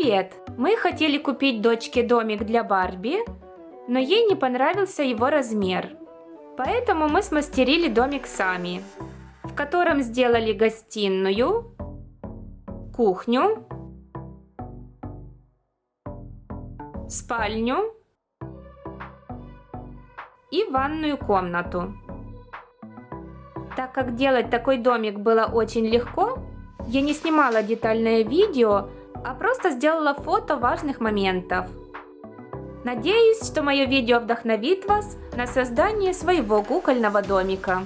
Привет! Мы хотели купить дочке домик для Барби, но ей не понравился его размер. Поэтому мы смастерили домик сами, в котором сделали гостиную, кухню, спальню и ванную комнату. Так как делать такой домик было очень легко, я не снимала детальное видео, а просто сделала фото важных моментов. Надеюсь, что мое видео вдохновит вас на создание своего кукольного домика.